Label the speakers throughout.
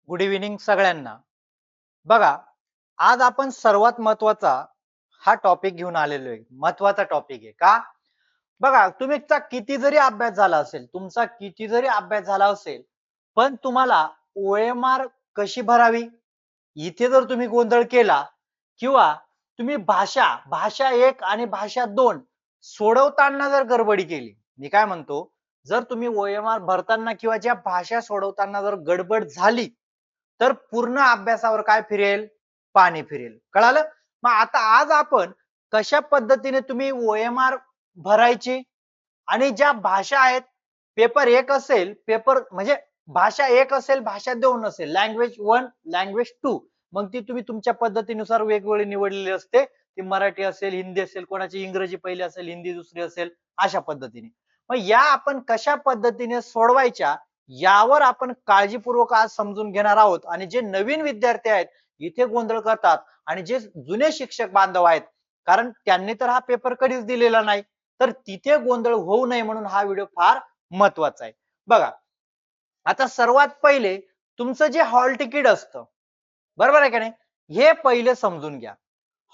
Speaker 1: Good evening सगळ्यांना. बघा, आज आपण सर्वात महत्वाचा हा टॉपिक घेऊन आलेलो आहे. महत्वाचा टॉपिक आहे. का? बघा, तुमचा किती जरी अभ्यास झाला असेल, तुमचा किती जरी अभ्यास झाला असेल, पण तुम्हाला ओएमआर कशी भरावी इथे जर तुम्ही गोंधळ केला किंवा तुम्ही भाषा 1 आणि भाषा 2 सोडवताना जर गडबडी केली, मी काय म्हणतो, जर तुम्ही ओएमआर भरताना किंवा ज्या भाषा सोडवताना जर गडबड झाली, तर पूर्ण अभ्यासावर काय फिरेल? पाणी फिरेल. कळालं? मग आता आज आपण कशा पद्धतीने तुम्ही ओएमआर भरायची आणि ज्या भाषा आहेत, पेपर 1 असेल, पेपर म्हणजे भाषा 1 असेल, भाषा 2 असेल, लँग्वेज 1, लँग्वेज 2. मग ती तुम्ही तुमच्या पद्धतीनुसार वेगवेगळी निवडलेली असते. ती मराठी असेल, हिंदी असेल, कोणाची इंग्रजी पहिली असेल, हिंदी दुसरी असेल, अशा पद्धतीने. मग या आपण कशा पद्धतीने सोडवायच्या यावर आपण काळजीपूर्वक आज समजून घेणार आहोत आणि जे नवीन विद्यार्थी आहेत इथे गोंधळ करतात आणि जे जुने शिक्षक बांधव आहेत, कारण त्यांनी तर हा पेपर कधीच दिलेला नाही, तर तिथे गोंधळ होऊ नये म्हणून हा व्हिडिओ फार महत्वाचा आहे. बघा, आता सर्वात पहिले तुमचं जे हॉल तिकीट असतं, बरोबर आहे का नाही, हे पहिले समजून घ्या.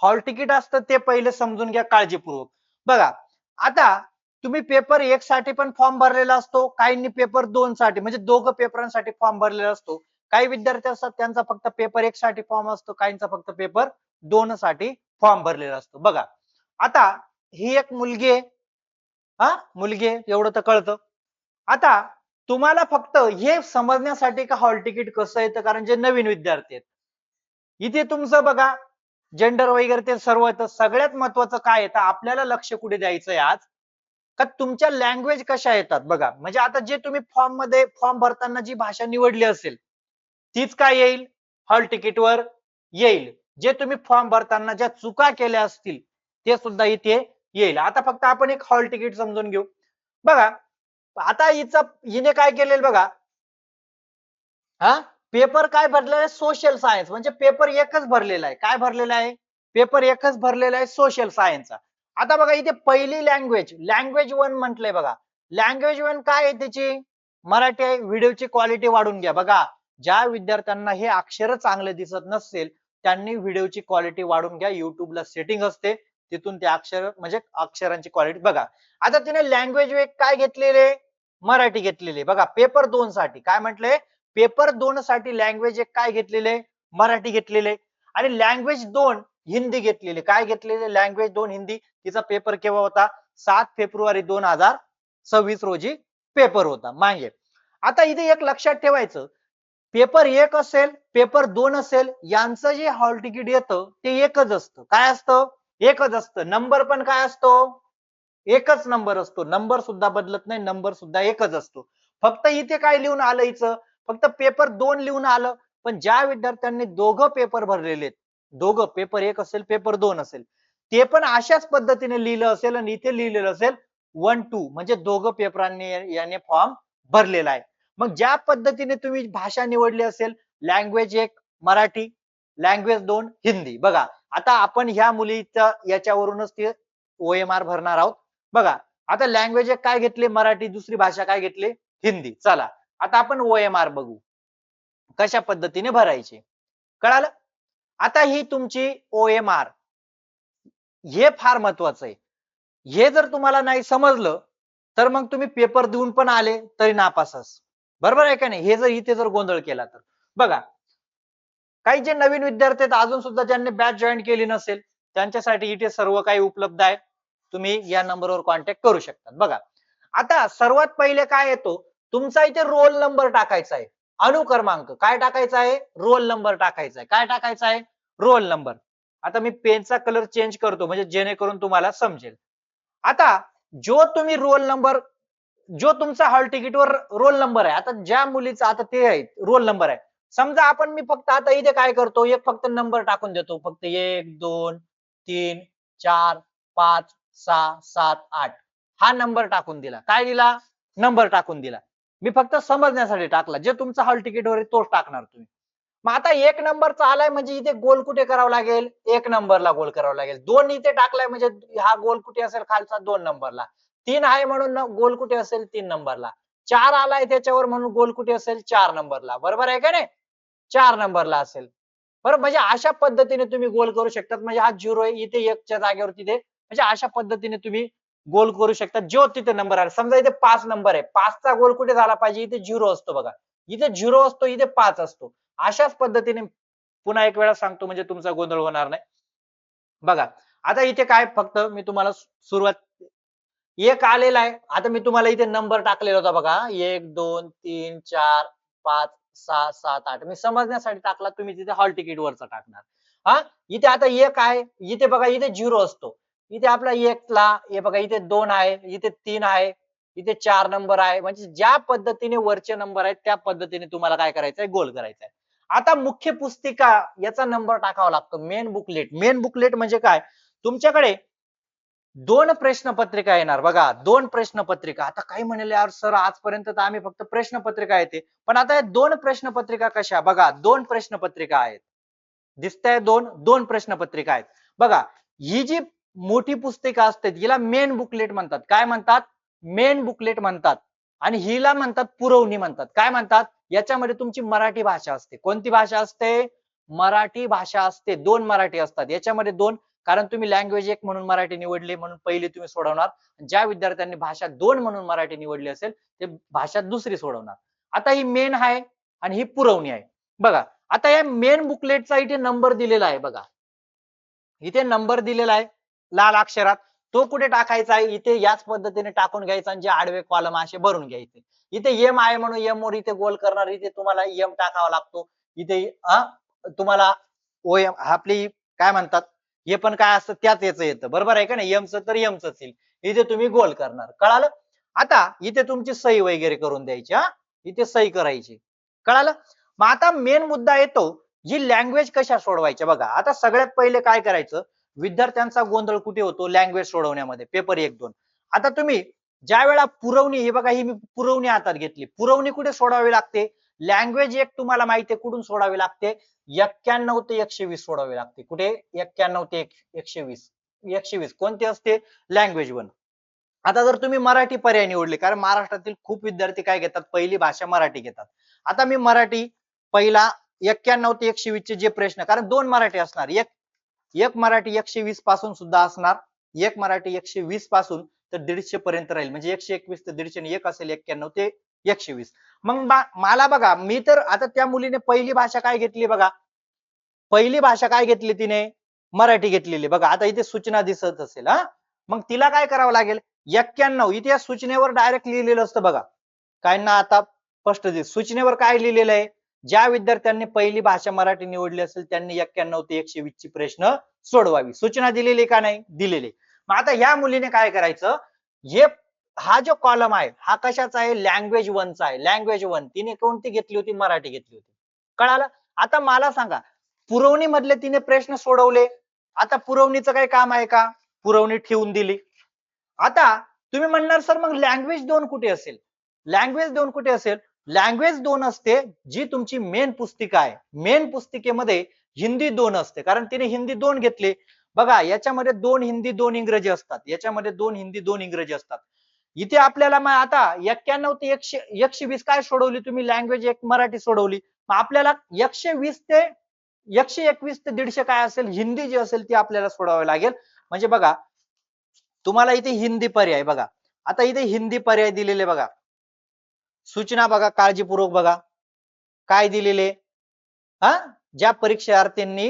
Speaker 1: हॉल तिकीट असतं ते पहिले समजून घ्या काळजीपूर्वक. बघा, आता तुम्ही पेपर 1 साठी पण फॉर्म भरलेला असतो, काहींनी पेपर 2 साठी म्हणजे दोघं पेपरांसाठी फॉर्म भरलेला असतो. काही विद्यार्थी असतात त्यांचा फक्त पेपर 1 साठी फॉर्म असतो, काहींचा फक्त पेपर 2 साठी फॉर्म भरलेला असतो. बघा, आता ही एक मुलगी आहे, हा मुलगी आहे एवढं तर कळतं. आता तुम्हाला फक्त हे समजण्यासाठी का हॉल तिकीट कसं येतं, कारण जे नवीन विद्यार्थी आहेत इथे तुमचं बघा, जेंडर वगैरे ते सर्व येतं. सगळ्यात महत्वाचं काय येतं, आपल्याला लक्ष कुठे द्यायचंय आज, का तुमच्या लँग्वेज कशा येतात बघा. म्हणजे आता जे तुम्ही फॉर्म मध्ये फॉर्म भरताना जी भाषा निवडली असेल तीच काय येईल, हॉल तिकीटवर येईल. जे तुम्ही फॉर्म भरताना ज्या चुका केल्या असतील ते सुद्धा इथे येईल. आता फक्त आपण एक हॉल तिकीट समजून घेऊ. बघा, आता हिने काय केलेलं बघा, हा पेपर काय भरलेला आहे, सोशल सायन्स, म्हणजे पेपर एकच भरलेला आहे. काय भरलेला आहे? पेपर एकच भरलेला आहे, सोशल सायन्सचा. आता बघा इथे पहिली लँग्वेज, लँग्वेज 1 म्हटलंय बघा. लँग्वेज 1 काय आहे त्याची? मराठी आहे. व्हिडिओची क्वालिटी वाढून घ्या. बघा, ज्या विद्यार्थ्यांना हे अक्षर चांगले दिसत नसेल त्यांनी व्हिडिओची क्वालिटी वाढून घ्या. युट्यूबला सेटिंग असते, तिथून ते अक्षर म्हणजे अक्षरांची क्वालिटी बघा. आता तिने लँग्वेज 1 काय घेतलेले? मराठी घेतलेले. बघा, पेपर 2 साठी काय म्हटले? पेपर 2 साठी लँग्वेज 1 काय घेतलेले? मराठी घेतलेले. आणि लँग्वेज 2 हिंदी घेतलेले. काय घेतलेले? लँग्वेज 2 हिंदी. तिचा पेपर केव्हा होता? 7 फेब्रुवारी 2026 रोजी पेपर होता मागे. आता इथे एक लक्षात ठेवायचं, पेपर 1 असेल, पेपर 2 असेल, यांचं जे हॉल तिकीट येतं ते एकच असतं. काय असतं? एकच असतं. नंबर पण काय असतो? एकच नंबर असतो. नंबर सुद्धा बदलत नाही, नंबर सुद्धा एकच असतो. फक्त इथे काय लिहून आलं हिचं? फक्त पेपर 2 लिहून आलं. पण ज्या विद्यार्थ्यांनी दोघं पेपर भरलेले आहेत, दोघं पेपर 1 असेल, पेपर 2 असेल, ते पण अशाच पद्धतीने लिहिलं असेल आणि इथे लिहिलेलं असेल 1 2, म्हणजे दोघं पेपरांनी याने फॉर्म भरलेला आहे. मग ज्या पद्धतीने तुम्ही भाषा निवडली असेल, लँग्वेज 1 मराठी, लँग्वेज 2 हिंदी. बघा, आता आपण ह्या मुलीच्या याच्यावरूनच ते ओएमआर भरणार आहोत. बघा, आता लँग्वेज एक काय घेतली? मराठी. दुसरी भाषा काय घेतली? हिंदी. चला, आता आपण ओएमआर बघू कशा पद्धतीने भरायचे. कळालं? आता ही तुमची ओएमआर, हे फार महत्वाचं आहे. हे जर तुम्हाला नाही समजलं तर मग तुम्ही पेपर देऊन पण आले तरी नापासच. बरोबर आहे का नाही? हे जर इथे जर गोंधळ केला तर. बघा, काही जे नवीन विद्यार्थी आहेत अजून सुद्धा ज्यांनी बॅच जॉईन केली नसेल त्यांच्यासाठी इथे सर्व काही उपलब्ध आहे. तुम्ही या नंबरवर कॉन्टॅक्ट करू शकता. बघा, आता सर्वात पहिले काय येतो, तुमचा इथे रोल नंबर टाकायचा आहे. अनुक्रमांक काय टाकायचा आहे? रोल नंबर टाकायचा आहे. काय टाकायचा आहे? Roll number. आता मी पेनचा कलर चेंज करतो म्हणजे जेणेकरून तुम्हाला समजेल. आता जो तुम्ही रोल नंबर, जो तुमचा हॉल तिकीटवर रोल नंबर आहे, आता ज्या मुलीचा आता ते आहे रोल नंबर आहे, समजा आपण मी फक्त आता इथे काय करतो, एक फक्त नंबर टाकून देतो, फक्त 1 2 3 4 5 6 7 8 हा नंबर टाकून दिला. काय दिला? नंबर टाकून दिला. मी फक्त समजण्यासाठी टाकला. जे तुमचा हॉल तिकीटवर आहे तोच टाकणार तुम्ही. मग आता 1 नंबरचा आलाय म्हणजे इथे गोल कुठे करावं लागेल? 1 नंबरला गोल करावं लागेल. 2 इथे टाकलाय म्हणजे हा गोल कुठे असेल? खालचा 2 नंबरला. 3 आहे म्हणून गोल कुठे असेल? 3 नंबरला. 4 आलाय त्याच्यावर म्हणून गोल कुठे असेल? 4 नंबरला. बरोबर आहे का नाही? 4 नंबरला असेल. बरं म्हणजे अशा पद्धतीने तुम्ही गोल करू शकतात. म्हणजे हा 0 आहे इथे 1 च्या जागेवर तिथे म्हणजे अशा पद्धतीने तुम्ही गोल करू शकता. जो तिथे नंबर आहे. समजा इथे 5 नंबर आहे. 5 चा गोल कुठे झाला पाहिजे? इथे 0 असतो बघा. इथे 0 असतो, इथे 5 असतो. अशाच पद्धतीने पुन्हा एक वेळा सांगतो म्हणजे तुमचा गोंधळ होणार नाही. बघा, आता इथे काय फक्त मी तुम्हाला सुरुवात एक आलेला आहे. आता मी तुम्हाला इथे नंबर टाकलेला होता बघा. 1, 2, 3, 4, 5, 6, 7, 8 मी समजण्यासाठी टाकला. तुम्ही तिथे हॉल तिकीट वरचा टाकणार. हां, इथे आता 1 आहे. इथे बघा इथे 0 असतो. इथे आपला 1 ला हे बघा इथे 2 आहे, इथे 3 आहे, इथे 4 नंबर आहे. म्हणजे ज्या पद्धतीने वरचे नंबर आहेत त्या पद्धतीने तुम्हाला काय करायचंय गोल करायचंय. आता मुख्य पुस्तिका याचा नंबर टाकावा लागतो. Main booklet. मेन बुकलेट म्हणजे काय? तुमच्याकडे 2 प्रश्नपत्रिका येणार बघा. 2 प्रश्नपत्रिका. आता काही म्हणेल यार सर आजपर्यंत तर आम्ही फक्त प्रश्नपत्रिका येते. पण आता या 2 प्रश्नपत्रिका कशा? बघा 2 प्रश्नपत्रिका आहेत. दिसताय 2 प्रश्नपत्रिका आहेत. बघा ही जी मोठी पुस्तिका असते हिला मेन बुकलेट म्हणतात. काय म्हणतात? मेन बुकलेट म्हणतात. आणि हिला म्हणतात पुरवणी म्हणतात. काय म्हणतात? याच्यामध्ये तुमची मराठी भाषा असते. कोणती भाषा असते? मराठी भाषा असते. 2 मराठी असतात. याच्यामध्ये 2 कारण तुम्ही लँग्वेज 1 म्हणून मराठी निवडली म्हणून पहिली तुम्ही सोडवणार. ज्या विद्यार्थ्यांनी भाषा 2 म्हणून मराठी निवडली असेल ते भाषा दुसरी सोडवणार. आता ही मेन आहे आणि ही पुरवणी आहे. बघा आता या मेन बुकलेटचा इथे नंबर दिलेला आहे बघा. इथे नंबर दिलेला आहे लाल अक्षरात. तो कुठे टाकायचा आहे? इथे याच पद्धतीने टाकून घ्यायचा आणि जे आडवे कॉलम असे भरून घ्यायचे. इथे एम आहे म्हणून एम वर इथे गोल करणार. इथे तुम्हाला एम टाकावा लागतो. इथे तुम्हाला ओएम आपली काय म्हणतात? हे पण काय असतं त्याच याचं येतं. बरोबर आहे का नाही? एमचं तर एमचंच येईल. इथे तुम्ही गोल करणार. कळालं? आता इथे तुमची सही वगैरे करून द्यायची हा. इथे सही करायची. कळालं? मग आता मेन मुद्दा येतो ही लँग्वेज कशा सोडवायच्या बघा. आता सगळ्यात पहिले काय करायचं? विद्यार्थ्यांचा गोंधळ कुठे होतो? लँग्वेज सोडवण्यामध्ये. पेपर 1-2. आता तुम्ही ज्या वेळा पुरवणी हे बघा ही मी पुरवणी हातात घेतली. पुरवणी कुठे सोडावी लागते? लँग्वेज 1 तुम्हाला माहिती आहे कुठून सोडावी लागते? 91 ते 120 सोडावी लागते. कुठे? 91 ते 120. 120 कोणती असते? लँग्वेज 1. आता जर तुम्ही मराठी पर्याय निवडले कारण महाराष्ट्रातील खूप विद्यार्थी काय घेतात? पहिली भाषा मराठी घेतात. आता मी मराठी पहिला 91 ते 120 चे जे प्रश्न कारण 2 मराठी असणार. एक मराठी 120 पासून सुद्धा असणार. एक मराठी 120 पासून तर 150 पर्यंत राहील. म्हणजे 121 ते 150 आणि एक असेल 91 ते 120. मग मला बघा मी तर आता त्या मुलीने पहिली भाषा काय घेतली बघा. पहिली भाषा काय घेतली तिने? मराठी घेतलेली. बघा आता इथे सूचना दिसत असेल हा. मग तिला काय करावं लागेल? 91 इथे या सूचनेवर डायरेक्ट लिहिलेलं असतं बघा. काहींना आता स्पष्ट दिसत. सूचनेवर काय लिहिलेलं आहे? ज्या विद्यार्थ्यांनी पहिली भाषा मराठी निवडली असेल त्यांनी 91 ते 120 ची प्रश्न सोडवावी. सूचना दिलेली का नाही? दिलेली. मग आता ह्या मुलीने काय करायचं? हे हा जो कॉलम आहे हा कशाचा आहे? लँग्वेज 1 चा आहे. लँग्वेज 1 तिने कोणती घेतली होती? मराठी घेतली होती. कळालं? आता मला सांगा पुरवणी मधले तिने प्रश्न सोडवले. आता पुरवणीचं काही काम आहे का? पुरवणी ठेवून दिली. आता तुम्ही म्हणणार सर मग लँग्वेज 2 कुठे असेल? लँग्वेज 2 कुठे असेल? लँग्वेज 2 असते जी तुमची मेन पुस्तिका आहे. मेन पुस्तिकेमध्ये हिंदी 2 असते कारण तिने हिंदी 2 घेतले. बघा याच्यामध्ये 2 हिंदी 2 इंग्रजी असतात. याच्यामध्ये 2 हिंदी 2 इंग्रजी असतात. इथे आपल्याला मग आता 91 ते 120 काय सोडवली तुम्ही? लँग्वेज 1 मराठी सोडवली. मग आपल्याला 120 ते 121 ते 150 काय असेल? हिंदी जी असेल ती आपल्याला सोडवावी लागेल. म्हणजे बघा तुम्हाला इथे हिंदी पर्याय बघा. आता इथे हिंदी पर्याय दिलेले बघा. सूचना बघा काळजीपूर्वक बघा. काय दिलेले? ज्या परीक्षार्थींनी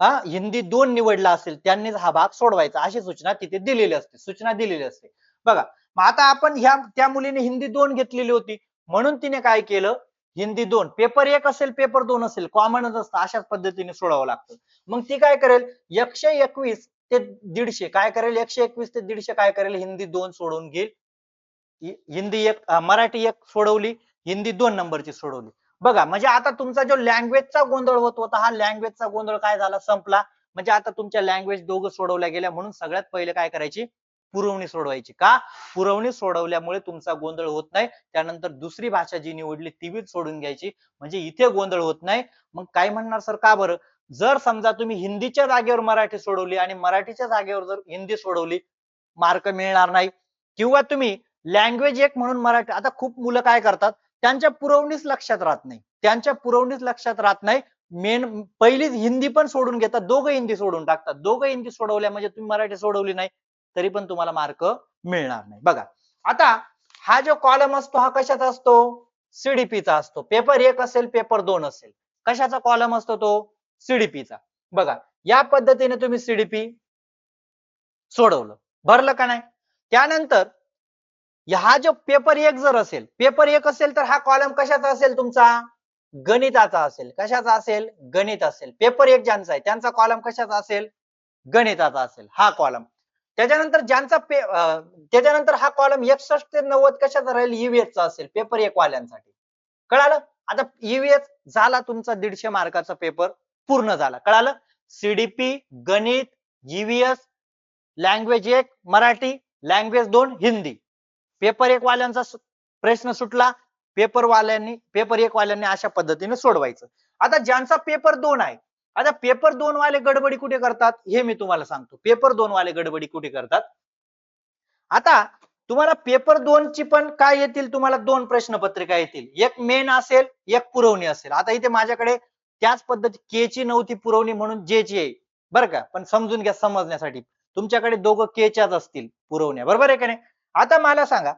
Speaker 1: हिंदी 2 निवडला असेल त्यांनीच हा भाग सोडवायचा अशी सूचना तिथे दिलेली असते. सूचना दिलेली असते. बघा मग आता आपण त्या मुलीने हिंदी 2 घेतलेली होती म्हणून तिने काय केलं? हिंदी 2 पेपर 1 असेल पेपर 2 असेल कॉमनच असतं अशाच पद्धतीने सोडावं लागतं. मग ती काय करेल? 121 ते 150 काय करेल? 121 ते 150 काय करेल? हिंदी 2 सोडून घेईल. हिंदी 1 मराठी 1 सोडवली. हिंदी 2 नंबरची सोडवली. बघा म्हणजे आता तुमचा जो लँग्वेजचा गोंधळ होत होता हा लँग्वेजचा गोंधळ काय झाला? संपला. म्हणजे आता तुमच्या लँग्वेज दोघं सोडवल्या गेल्या म्हणून सगळ्यात पहिले काय करायची? पुरवणी सोडवायची. का? पुरवणी सोडवल्यामुळे तुमचा गोंधळ होत नाही. त्यानंतर दुसरी भाषा जी निवडली ती बी सोडून घ्यायची. म्हणजे इथे गोंधळ होत नाही. मग काय म्हणणार सर का बरं? जर समजा तुम्ही हिंदीच्या जागेवर मराठी सोडवली आणि मराठीच्या जागेवर जर हिंदी सोडवली मार्क मिळणार नाही. किंवा तुम्ही लँग्वेज 1 म्हणून मराठी आता खूप मुलं काय करतात? त्यांच्या पुरवणीच लक्षात राहत नाही. त्यांच्या पुरवणीच लक्षात राहत नाही. मेन पहिलीच हिंदी पण सोडून घेतात, दोघं हिंदी सोडून टाकतात. दोघं हिंदी सोडवल्या म्हणजे तुम्ही मराठी सोडवली नाही तरी पण तुम्हाला मार्क मिळणार नाही. बघा आता हा जो कॉलम असतो हा कशाचा असतो? सीडीपीचा असतो. पेपर 1 असेल, पेपर 2 असेल. कशाचा कॉलम असतो तो? सीडीपीचा. बघा या पद्धतीने तुम्ही सीडीपी सोडवलं, भरलं का नाही? त्यानंतर हा जो पेपर 1 जर असेल, पेपर 1 असेल तर हा कॉलम कशाचा असेल तुमचा? गणिताचा असेल. कशाचा असेल? गणित असेल. पेपर 1 ज्यांचा आहे त्यांचा कॉलम कशाचा असेल? गणिताचा असेल हा कॉलम. त्याच्यानंतर त्याच्यानंतर हा कॉलम 61 ते 90 कशाचा राहील? ईव्हीएसचा असेल, पेपर 1 वाल्यांसाठी. कळालं? आता ईव्हीएस झाला तुमचा 150 मार्काचा पेपर पूर्ण झाला. कळालं? सीडीपी, गणित, EVS, language 1 Marathi, language 2 Hindi. Paper 1 वाल्यांचा प्रश्न सुटला. पेपर 1 वाल्यांनी अशा पद्धतीने सोडवायचं. आता ज्यांचा पेपर 2 आहे, आता पेपर 2 वाले गडबडी कुठे करतात हे मी तुम्हाला सांगतो. पेपर 2 वाले गडबडी कुठे करतात? आता तुम्हाला पेपर 2 ची पण काय येतील? तुम्हाला 2 प्रश्नपत्रिका येतील. एक मेन असेल, एक पुरवणी असेल. आता इथे माझ्याकडे त्याच पद्धती के ची नव्हती पुरवणी म्हणून जे ची आहे. बरं का? पण समजून घ्या समजण्यासाठी. तुमच्याकडे दोघं के च्याच असतील पुरवण्या. बरोबर आहे का नाही? आता मला सांगा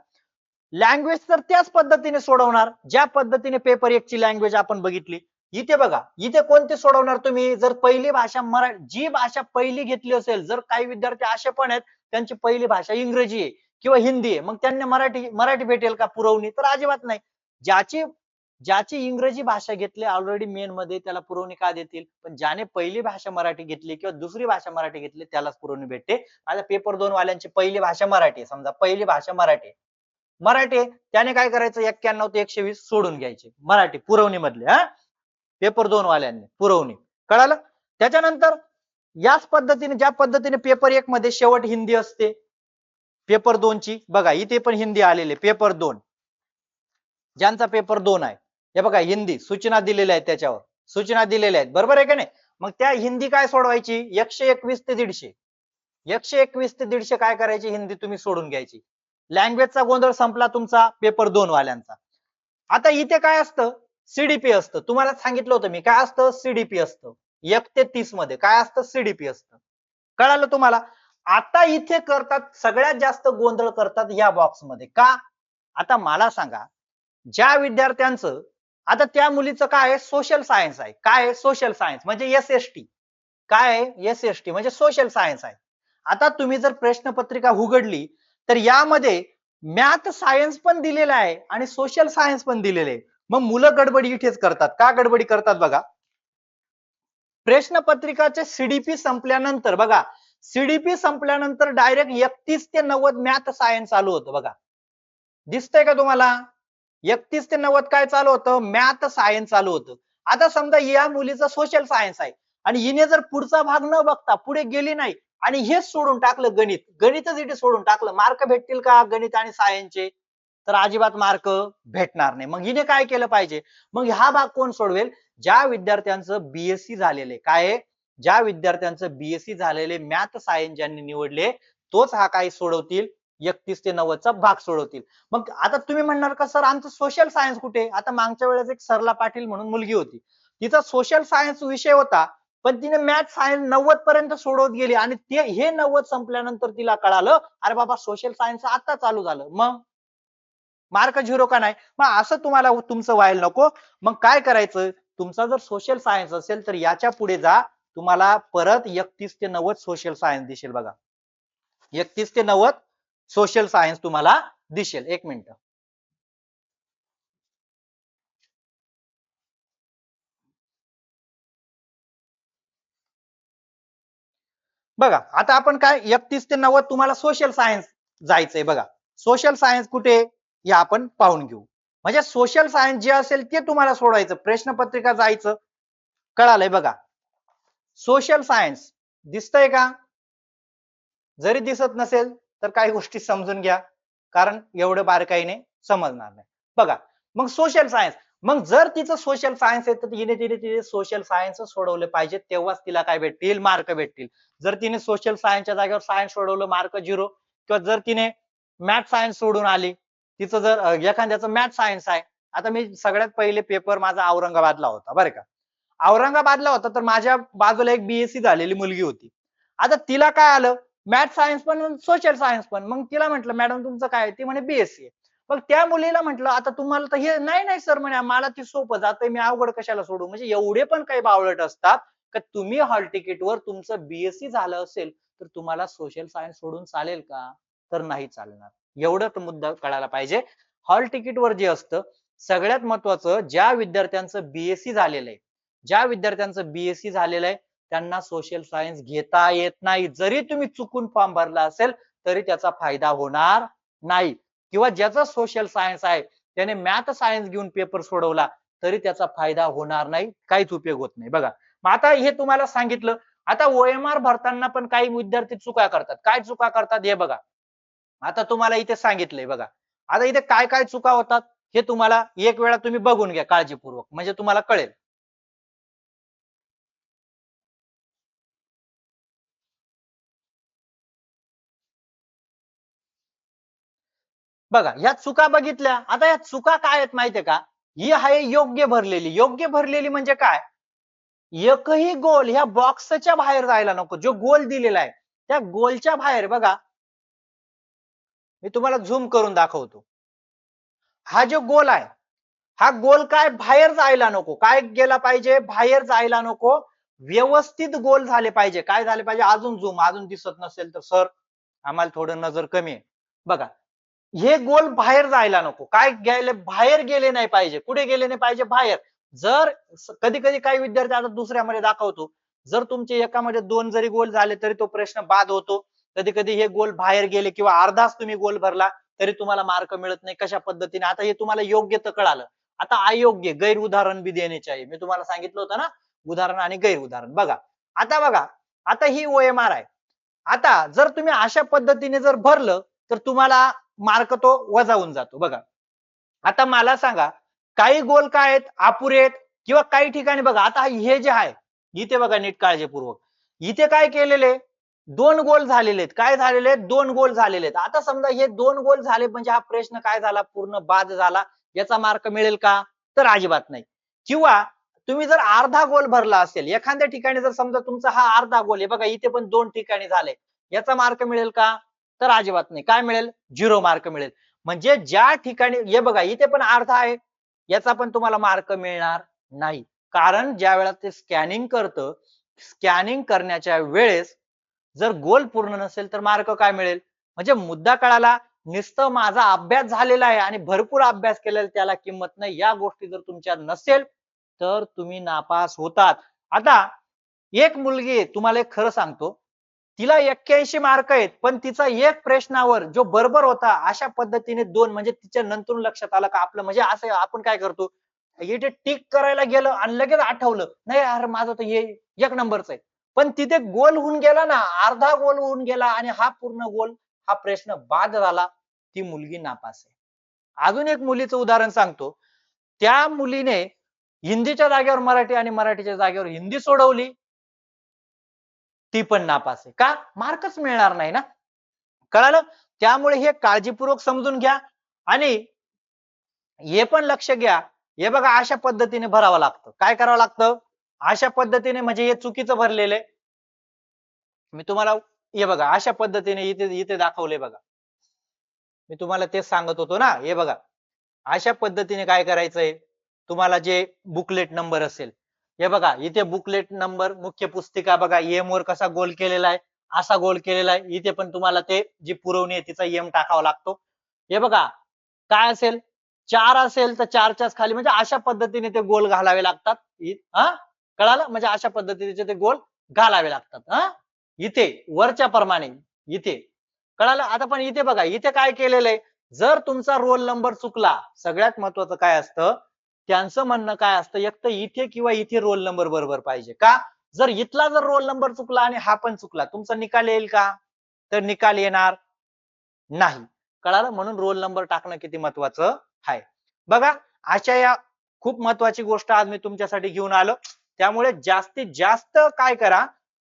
Speaker 1: लँग्वेज तर त्याच पद्धतीने सोडवणार ज्या पद्धतीने पेपर 1 ची लँग्वेज आपण बघितली. इथे बघा, इथे कोणते सोडवणार तुम्ही? जर पहिली भाषा मराठी, जी भाषा पहिली घेतली असेल, जर काही विद्यार्थी असे पण आहेत त्यांची पहिली भाषा इंग्रजी आहे किंवा हिंदी आहे, मग त्यांना मराठी भेटेल का पुरवणी? तर अजिबात नाही. ज्याची ज्याची इंग्रजी भाषा घेतली ऑलरेडी मेन मध्ये त्याला पुरवणी का देतील? पण ज्याने पहिली भाषा मराठी घेतली किंवा दुसरी भाषा मराठी घेतली त्यालाच पुरवणी भेटते. आता पेपर 2 वाल्यांची पहिली भाषा मराठी आहे, समजा पहिली भाषा मराठी आहे. मराठी आहे, त्याने काय करायचं? 91 ते 120 सोडून घ्यायचे मराठी पुरवणी मधले. हा पेपर 2 वाल्यांनी पुरवणी. कळालं? त्याच्यानंतर याच पद्धतीने ज्या पद्धतीने पेपर 1 मध्ये शेवट हिंदी असते, पेपर 2 ची बघा इथे पण हिंदी आलेले. पेपर 2 ज्यांचा पेपर 2 आहे, हे बघा हिंदी सूचना दिलेल्या आहेत, त्याच्यावर सूचना दिलेल्या आहेत. बरोबर आहे का नाही? मग त्या हिंदी काय सोडवायची? 121 ते 150. 121 ते 150 काय करायची? हिंदी तुम्ही सोडून घ्यायची. लँग्वेजचा गोंधळ संपला तुमचा पेपर 2 वाल्यांचा. आता इथे काय असतं? सीडीपी असतं. तुम्हाला सांगितलं होतं मी काय असतं? सीडीपी असतं. 1 ते 30 मध्ये काय असतं? सीडीपी असतं. कळालं तुम्हाला? आता इथे करतात सगळ्यात जास्त गोंधळ करतात या बॉक्स मध्ये का? आता मला सांगा ज्या विद्यार्थ्यांचं आता त्या मुलीचं काय आहे? सोशल सायन्स आहे. काय आहे? सोशल सायन्स म्हणजे एसएसटी. काय आहे? एसएसटी म्हणजे सोशल सायन्स आहे. आता तुम्ही जर प्रश्नपत्रिका उघडली तर यामध्ये मॅथ सायन्स पण दिलेला आहे आणि सोशल सायन्स पण दिलेले आहे. मग मुलं गडबडी इथेच करतात. का गडबडी करतात बघा? प्रश्नपत्रिकाचे सीडीपी संपल्यानंतर बघा, सीडीपी संपल्यानंतर डायरेक्ट 31 ते 90 मॅथ सायन्स चालू होतं बघा. दिसतंय का तुम्हाला? 31 ते 90 काय चालू होतं? मॅथ सायन्स चालू होतं. आता समजा या मुलीचं सोशल सायन्स आहे आणि हिने जर पुढचा भाग न बघता पुढे गेली नाही आणि हेच सोडून टाकलं गणित, गणितच इथे सोडून टाकलं, मार्क भेटतील का गणित आणि सायन्सचे? तर अजिबात मार्क भेटणार नाही. मग हिने काय केलं पाहिजे? मग हा भाग कोण सोडवेल? ज्या विद्यार्थ्यांचं बीएससी झालेले काय आहे? ज्या विद्यार्थ्यांचं बीएससी झालेले मॅथ सायन्स ज्यांनी निवडले तोच हा काय सोडवतील? 31 ते 90 चा भाग सोडवतील. मग आता तुम्ही म्हणणार का सर आमचं सोशल सायन्स कुठे? आता मागच्या वेळेस एक सरला पाटील म्हणून मुलगी होती, तिचा सोशल सायन्स विषय होता पण तिने मॅथ सायन्स 90 पर्यंत सोडवत गेली आणि ते हे 90 संपल्यानंतर तिला कळालं अरे बाबा सोशल सायन्स आता चालू झालं. मग मार्क झिरो का नाही? मग असं तुम्हाला तुमचं व्हायला नको. मग काय करायचं? तुमचा जर सोशल सायन्स असेल तर याच्या पुढे जा, तुम्हाला परत 31 ते 90 सोशल सायन्स दिसेल बघा. 31 ते 90 सोशल सायन्स तुम्हाला दिसेल. एक मिनिट. बघा आता आपण काय 31 ते 90 तुम्हाला सोशल सायन्स जायचंय बघा. सोशल सायन्स कुठे हे आपण पाहून घेऊ. म्हणजे सोशल सायन्स जे असेल ते तुम्हाला सोडवायचं, प्रश्नपत्रिका जायचं. कळालंय बघा. सोशल सायन्स दिसतंय का? जरी दिसत नसेल तर काही गोष्टी समजून घ्या, कारण एवढं बारकाईने समजणार नाही. बघा मग सोशल सायन्स, मग जर तिचं सोशल सायन्स आहे तर हिने तिने सोशल सायन्स सोडवले पाहिजे, तेव्हाच तिला काय भेटतील? मार्क भेटतील. जर तिने सोशल सायन्सच्या जागेवर सायन्स सोडवलं मार्क झिरो, किंवा जर तिने मॅथ सायन्स सोडून आली, तिचं जर एखाद्याचं मॅथ सायन्स आहे आता मी सगळ्यात पहिले पेपर माझा औरंगाबादला होता बरं का. औरंगाबादला होता तर माझ्या बाजूला एक बीएससी झालेली मुलगी होती. आता तिला काय आलं, मॅथ सायन्स पण सोशल सायन्स पण. मग तिला म्हटलं मॅडम तुमचं काय? ती म्हणे बीएससी. मग त्या मुलीला म्हटलं आता तुम्हाला तर हे नाही नाही सर म्हणे मला ती सोपं जातंय मी अवघड कशाला सोडू. म्हणजे एवढे पण काही बावळट असतात का तुम्ही हॉल तिकीटवर तुमचं बीएससी झालं असेल तर तुम्हाला सोशल सायन्स सोडून चालेल का? तर नाही चालणार. एवढं तर मुद्दा कळायला पाहिजे. हॉल तिकीटवर जे असतं सगळ्यात महत्वाचं ज्या विद्यार्थ्यांचं बीएससी झालेलं आहे, ज्या विद्यार्थ्यांचं बीएससी झालेलं आहे त्यांना सोशल सायन्स घेता येत नाही. जरी तुम्ही चुकून फॉर्म भरला असेल तरी त्याचा फायदा होणार नाही. किंवा ज्याचा सोशल सायन्स आहे त्याने मॅथ सायन्स घेऊन पेपर सोडवला तरी त्याचा फायदा होणार नाही, काहीच उपयोग होत नाही. बघा मग आता हे तुम्हाला सांगितलं. आता ओएमआर भरताना पण काही विद्यार्थी चुका करतात. काय चुका करतात हे बघा. आता तुम्हाला इथे सांगितलंय बघा. आता इथे काय काय चुका होतात हे तुम्हाला एक वेळा तुम्ही बघून घ्या काळजीपूर्वक म्हणजे तुम्हाला कळेल. बघा ह्या चुका बघितल्या. आता या चुका काय आहेत माहितीये का? ही आहे योग्य भरलेली. योग्य भरलेली म्हणजे काय? एकही गोल ह्या बॉक्सच्या बाहेर जायला नको. जो गोल दिलेला आहे त्या गोलच्या बाहेर बघा. मी तुम्हाला झूम करून दाखवतो. हा जो गोल आहे हा गोल काय बाहेर जायला नको. काय गेला पाहिजे? बाहेर जायला नको. व्यवस्थित गोल झाले पाहिजे. काय झाले पाहिजे? अजून झूम अजून दिसत नसेल तर सर आम्हाला थोडं नजर कमी आहे. बघा हे गोल बाहेर जायला नको. काय गेले? बाहेर गेले नाही पाहिजे. कुठे गेले नाही पाहिजे? बाहेर. जर कधी कधी काही विद्यार्थी आता दुसऱ्यामध्ये दाखवतो. जर तुमचे एकामध्ये 2 जरी गोल झाले तरी तो प्रश्न बाद होतो. कधी कधी हे गोल बाहेर गेले किंवा अर्धाच तुम्ही गोल भरला तरी तुम्हाला मार्क मिळत नाही. कशा पद्धतीने? आता हे तुम्हाला योग्य तर कळालं. आता अयोग्य गैर उदाहरण भी देणे चाहिए. मी तुम्हाला सांगितलं होतं ना उदाहरण आणि गैर उदाहरण. बघा आता बघा आता ही ओएमआर आहे. आता जर तुम्ही अशा पद्धतीने जर भरलं तर तुम्हाला मार्क तो वजा होऊन जातो. बघा आता मला सांगा काही गोल काय आहेत? अपुरे आहेत किंवा काही ठिकाणी बघा आता हे जे आहे इथे बघा नीट काळजीपूर्वक इथे काय केलेले 2 गोल झालेले आहेत. काय झालेले आहेत? 2 गोल झालेले आहेत. आता समजा हे 2 गोल झाले म्हणजे हा प्रश्न काय झाला? पूर्ण बाद झाला. याचा मार्क मिळेल का? तर अजिबात नाही. किंवा तुम्ही जर अर्धा गोल भरला असेल एखाद्या ठिकाणी जर समजा तुमचा हा अर्धा गोल आहे बघा इथे पण 2 ठिकाणी झाले. याचा मार्क मिळेल का? तर अजिबात नाही. काय मिळेल? 0 मार्क मिळेल. म्हणजे ज्या ठिकाणी हे बघा इथे पण अर्धा आहे. याचा पण तुम्हाला मार्क मिळणार नाही. कारण ज्या वेळेला ते स्कॅनिंग करतं, स्कॅनिंग करण्याच्या वेळेस जर गोल पूर्ण नसेल तर मार्क काय मिळेल? म्हणजे मुद्दा कळाला. नुसतं माझा अभ्यास झालेला आहे आणि भरपूर अभ्यास केलेला त्याला किंमत नाही. या गोष्टी जर तुमच्या नसेल तर तुम्ही नापास होतात. आता एक मुलगी आहे तुम्हाला एक खरं सांगतो. तिला 81 मार्क आहेत पण तिचा एक प्रश्नावर जो बरोबर होता अशा पद्धतीने 2 म्हणजे तिच्या नंतर लक्षात आलं का आपलं म्हणजे असं आपण काय करतो इथे टिक करायला गेलं आणि लगेच आठवलं नाही यार माझं तर हे 1 नंबरच आहे. पण तिथे गोल होऊन गेला ना अर्धा गोल होऊन गेला आणि हा पूर्ण गोल हा प्रश्न बाद झाला. ती मुलगी नापास आहे. अजून एक मुलीचं उदाहरण सांगतो. त्या मुलीने हिंदीच्या जागेवर मराठी आणि मराठीच्या जागेवर हिंदी सोडवली. ती पण नापास आहे. का? मार्कच मिळणार नाही ना. कळालं? त्यामुळे हे काळजीपूर्वक समजून घ्या आणि हे पण लक्ष घ्या. हे बघा अशा पद्धतीने भरावं लागतं. काय करावं लागतं? अशा पद्धतीने म्हणजे हे चुकीचं भरलेलं आहे. मी तुम्हाला हे बघा अशा पद्धतीने इथे इथे दाखवले बघा. मी तुम्हाला तेच सांगत होतो ना. हे बघा. अशा पद्धतीने काय करायचंय? तुम्हाला जे बुकलेट नंबर असेल. हे बघा इथे बुकलेट नंबर मुख्य पुस्तिका बघा एम वर कसा गोल केलेला आहे. असा गोल केलेला आहे. इथे पण तुम्हाला ते जी पुरवणी आहे तिचा एम टाकावा लागतो. हे बघा काय असेल 4 असेल तर 4च्याच खाली म्हणजे अशा पद्धतीने ते गोल घालावे लागतात. हा कळालं? म्हणजे अशा पद्धतीने ते गोल घालावे लागतात. हा इथे वरच्या प्रमाणे इथे कळालं? आता पण इथे बघा इथे काय केलेलं आहे? जर तुमचा रोल नंबर चुकला सगळ्यात महत्वाचं काय असतं? त्यांचं म्हणणं काय असतं? एक तर इथे किंवा इथे रोल नंबर बरोबर पाहिजे. का? जर इथला जर रोल नंबर चुकला आणि हा पण चुकला तुमचा निकाल येईल का? तर निकाल येणार नाही. कळालं? म्हणून रोल नंबर टाकणं किती महत्वाचं आहे. बघा अशा या खूप महत्वाची गोष्ट आज मी तुमच्यासाठी घेऊन आलो. त्यामुळे जास्तीत जास्त काय करा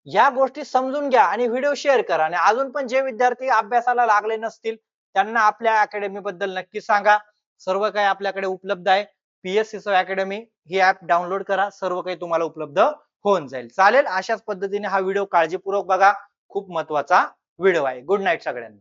Speaker 1: या गोष्टी समजून घ्या आणि व्हिडिओ शेअर करा आणि अजून पण जे विद्यार्थी अभ्यासाला लागले नसतील त्यांना आपल्या अकॅडमी बद्दल नक्की सांगा. सर्व काही आपल्याकडे उपलब्ध आहे. PSC अकॅडमी ही ऍप डाउनलोड करा, सर्व काही तुम्हाला उपलब्ध होऊन जाईल. चालेल, अशाच पद्धतीने हा व्हिडिओ काळजीपूर्वक बघा, खूप महत्वाचा व्हिडिओ आहे. गुड नाईट सगळ्यांना.